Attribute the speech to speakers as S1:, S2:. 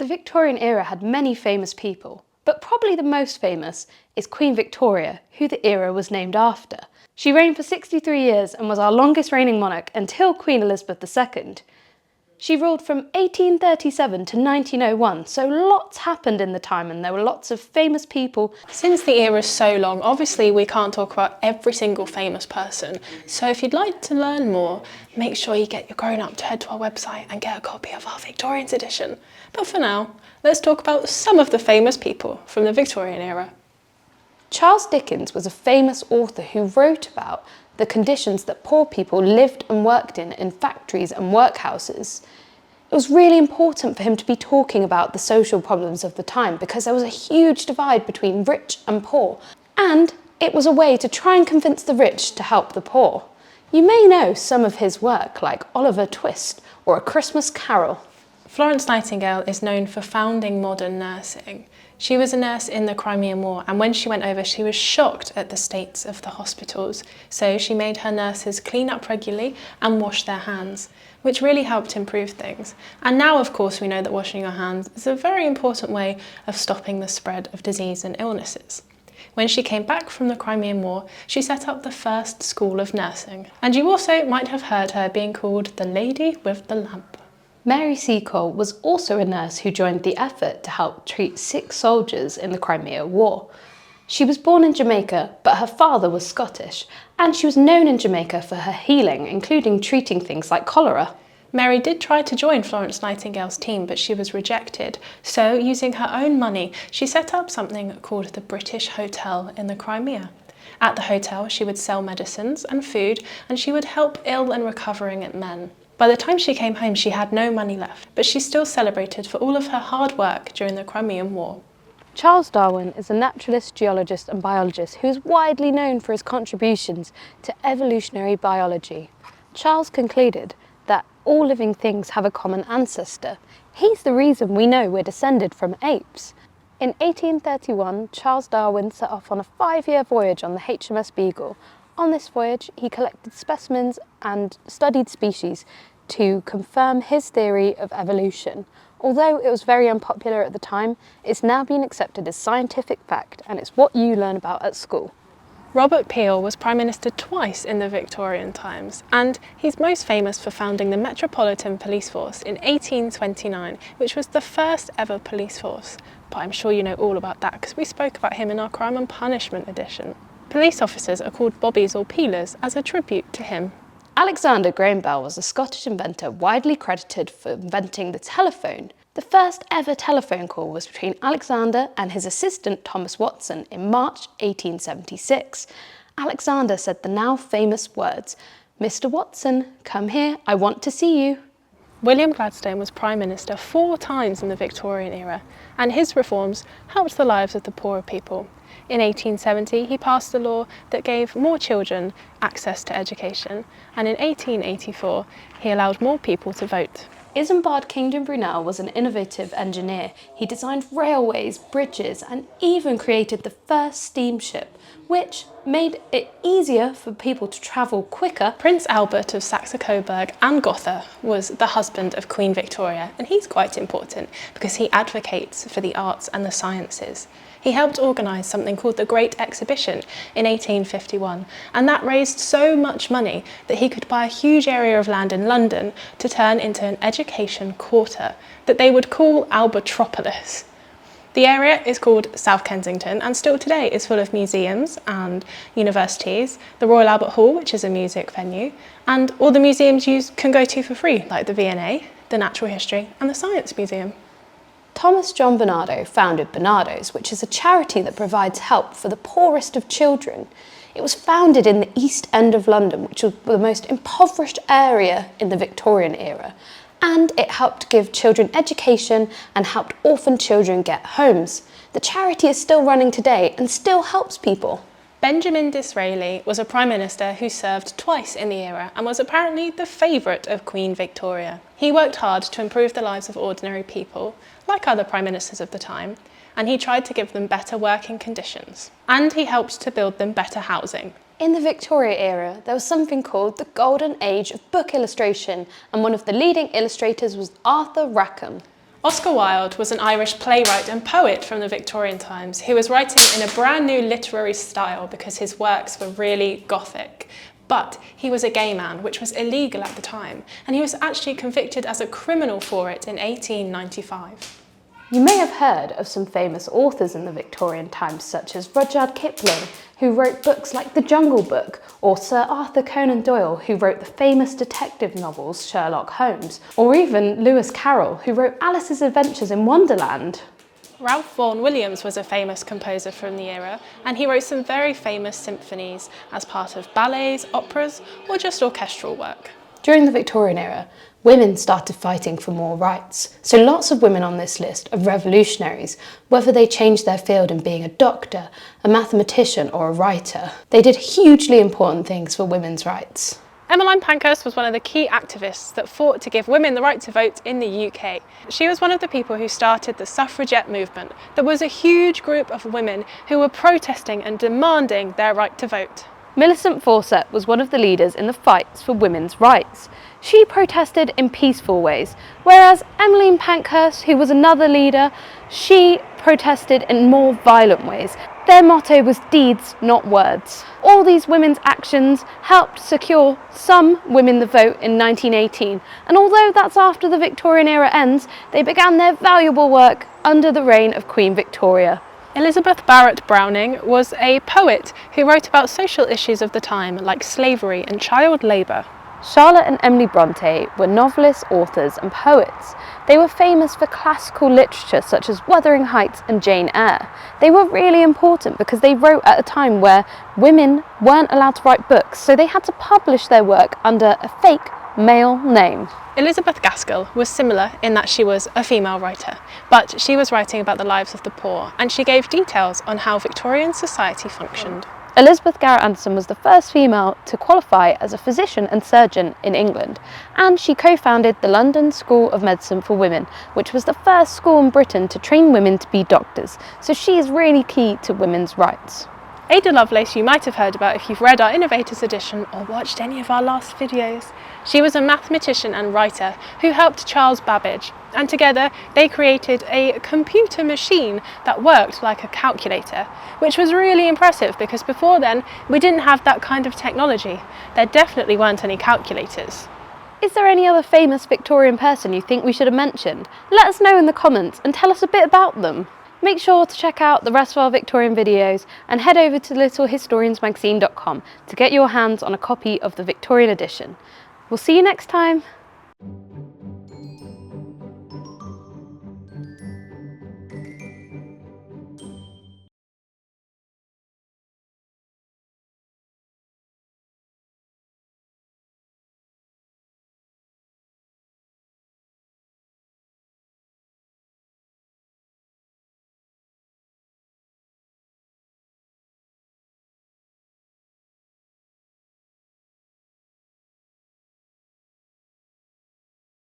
S1: The Victorian era had many famous people, but probably the most famous is Queen Victoria, who the era was named after. She reigned for 63 years and was our longest reigning monarch until Queen Elizabeth II. She ruled from 1837 to 1901, so lots happened in the time and there were lots of famous people.
S2: Since the era is so long, obviously we can't talk about every single famous person. So if you'd like to learn more, make sure you get your grown-up to head to our website and get a copy of our Victorians edition. But for now, let's talk about some of the famous people from the Victorian era.
S1: Charles Dickens was a famous author who wrote about the conditions that poor people lived and worked in factories and workhouses. It was really important for him to be talking about the social problems of the time because there was a huge divide between rich and poor, and it was a way to try and convince the rich to help the poor. You may know some of his work, like Oliver Twist or A Christmas Carol.
S2: Florence Nightingale is known for founding modern nursing. She was a nurse in the Crimean War, and when she went over, she was shocked at the states of the hospitals. So she made her nurses clean up regularly and wash their hands, which really helped improve things. And now, of course, we know that washing your hands is a very important way of stopping the spread of disease and illnesses. When she came back from the Crimean War, she set up the first school of nursing. And you also might have heard her being called the Lady with the Lamp.
S1: Mary Seacole was also a nurse who joined the effort to help treat sick soldiers in the Crimean War. She was born in Jamaica, but her father was Scottish, and she was known in Jamaica for her healing, including treating things like cholera.
S2: Mary did try to join Florence Nightingale's team, but she was rejected. So, using her own money, she set up something called the British Hotel in the Crimea. At the hotel, she would sell medicines and food, and she would help ill and recovering men. By the time she came home, she had no money left, but she's still celebrated for all of her hard work during the Crimean War.
S1: Charles Darwin is a naturalist, geologist and biologist who is widely known for his contributions to evolutionary biology. Charles concluded that all living things have a common ancestor. He's the reason we know we're descended from apes. In 1831, Charles Darwin set off on a 5-year voyage on the HMS Beagle. On this voyage, he collected specimens and studied species to confirm his theory of evolution. Although it was very unpopular at the time, it's now been accepted as scientific fact, and it's what you learn about at school.
S2: Robert Peel was Prime Minister twice in the Victorian times, and he's most famous for founding the Metropolitan Police Force in 1829, which was the first ever police force. But I'm sure you know all about that because we spoke about him in our Crime and Punishment edition. Police officers are called bobbies or peelers as a tribute to him.
S1: Alexander Graham Bell was a Scottish inventor widely credited for inventing the telephone. The first ever telephone call was between Alexander and his assistant Thomas Watson in March 1876. Alexander said the now famous words, "Mr. Watson, come here, I want to see you."
S2: William Gladstone was Prime Minister 4 times in the Victorian era, and his reforms helped the lives of the poorer people. In 1870, he passed a law that gave more children access to education, and in 1884, he allowed more people to vote.
S1: Isambard Kingdom Brunel was an innovative engineer. He designed railways, bridges, and even created the first steamship, which made it easier for people to travel quicker.
S2: Prince Albert of Saxe-Coburg and Gotha was the husband of Queen Victoria, and he's quite important because he advocates for the arts and the sciences. He helped organise something called the Great Exhibition in 1851, and that raised so much money that he could buy a huge area of land in London to turn into an education quarter that they would call Albertropolis. The area is called South Kensington and still today is full of museums and universities, the Royal Albert Hall, which is a music venue, and all the museums you can go to for free, like the V&A, the Natural History and the Science Museum.
S1: Thomas John Barnardo founded Barnardo's, which is a charity that provides help for the poorest of children. It was founded in the East End of London, which was the most impoverished area in the Victorian era, and it helped give children education and helped orphan children get homes. The charity is still running today and still helps people.
S2: Benjamin Disraeli was a Prime Minister who served twice in the era and was apparently the favourite of Queen Victoria. He worked hard to improve the lives of ordinary people, like other Prime Ministers of the time, and he tried to give them better working conditions. And he helped to build them better housing.
S1: In the Victoria era, there was something called the Golden Age of book illustration, and one of the leading illustrators was Arthur Rackham.
S2: Oscar Wilde was an Irish playwright and poet from the Victorian times who was writing in a brand new literary style because his works were really Gothic. But he was a gay man, which was illegal at the time, and he was actually convicted as a criminal for it in 1895.
S1: You may have heard of some famous authors in the Victorian times, such as Rudyard Kipling, who wrote books like The Jungle Book, or Sir Arthur Conan Doyle, who wrote the famous detective novels Sherlock Holmes, or even Lewis Carroll, who wrote Alice's Adventures in Wonderland.
S2: Ralph Vaughan Williams was a famous composer from the era, and he wrote some very famous symphonies as part of ballets, operas, or just orchestral work.
S1: During the Victorian era, women started fighting for more rights. So lots of women on this list are revolutionaries, whether they changed their field in being a doctor, a mathematician, or a writer. They did hugely important things for women's rights.
S2: Emmeline Pankhurst was one of the key activists that fought to give women the right to vote in the UK. She was one of the people who started the suffragette movement. There was a huge group of women who were protesting and demanding their right to vote.
S1: Millicent Fawcett was one of the leaders in the fights for women's rights. She protested in peaceful ways, whereas Emmeline Pankhurst, who was another leader, she protested in more violent ways. Their motto was deeds, not words. All these women's actions helped secure some women the vote in 1918, and although that's after the Victorian era ends, they began their valuable work under the reign of Queen Victoria.
S2: Elizabeth Barrett Browning was a poet who wrote about social issues of the time like slavery and child labour.
S1: Charlotte and Emily Bronte were novelists, authors and poets. They were famous for classical literature such as Wuthering Heights and Jane Eyre. They were really important because they wrote at a time where women weren't allowed to write books, so they had to publish their work under a fake male name.
S2: Elizabeth Gaskell was similar in that she was a female writer, but she was writing about the lives of the poor, and she gave details on how Victorian society functioned.
S1: Elizabeth Garrett Anderson was the first female to qualify as a physician and surgeon in England, and she co-founded the London School of Medicine for Women, which was the first school in Britain to train women to be doctors, so she is really key to women's rights.
S2: Ada Lovelace you might have heard about if you've read our Innovators edition or watched any of our last videos. She was a mathematician and writer who helped Charles Babbage, and together they created a computer machine that worked like a calculator, which was really impressive because before then we didn't have that kind of technology. There definitely weren't any calculators.
S1: Is there any other famous Victorian person you think we should have mentioned? Let us know in the comments and tell us a bit about them. Make sure to check out the rest of our Victorian videos and head over to littlehistoriansmagazine.com to get your hands on a copy of the Victorian edition. We'll see you next time.